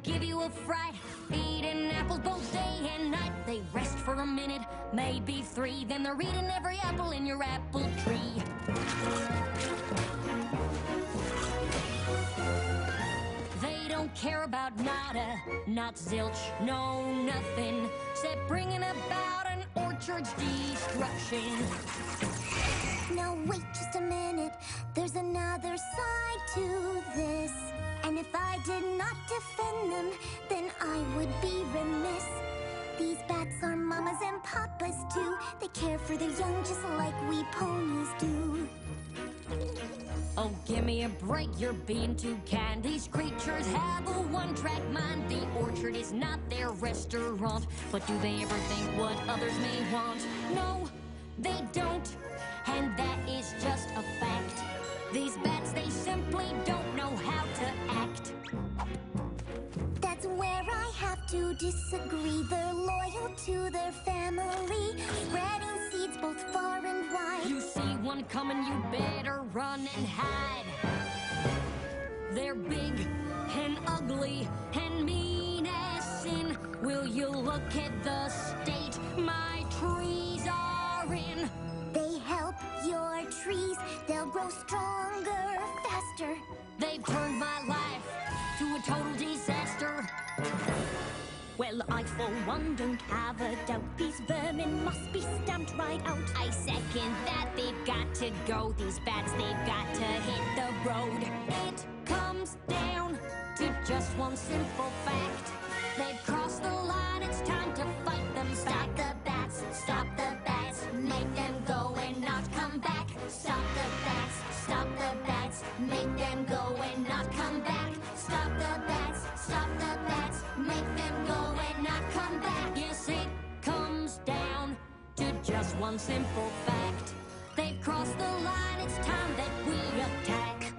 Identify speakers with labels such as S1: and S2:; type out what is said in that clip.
S1: give you a fright, eating apples both day and night. They rest for a minute, maybe 3, then they're eating every apple in your apple tree. They don't care about nada, not zilch, no nothing, except bringing about an orchard's destruction.
S2: Now wait just a minute, there's another side to this. And if I did not defend them, then I would be remiss. These bats are mamas and papas too. They care for their young just like we ponies do.
S1: Oh, give me a break, you're being too kind. These creatures have a one-track mind. The orchard is not their restaurant. But do they ever think what others may want? No, they don't. And that is just a fact. These bats, they simply don't know how to act.
S2: That's where I have to disagree. They're loyal to their family, spreading seeds both far and wide.
S1: You see one coming, you better run and hide. They're big and ugly and mean as sin. Will you look at the state my trees are in?
S2: They help your trees, they'll grow stronger, faster.
S1: They've turned my life to a total disaster.
S3: Well, I for one don't have a doubt. These vermin must be stamped right out.
S1: I second that, they've got to go. These bats, they've got to hit the road. It comes down to just one simple fact. They've crossed the line, it's time to fight them back.
S2: Stop the bats, make them go and not come back. Stop the bats, make them go and not come back. Stop the bats, make them go and not come back.
S1: Yes, it comes down to just one simple fact. They've crossed the line, it's time that we attack.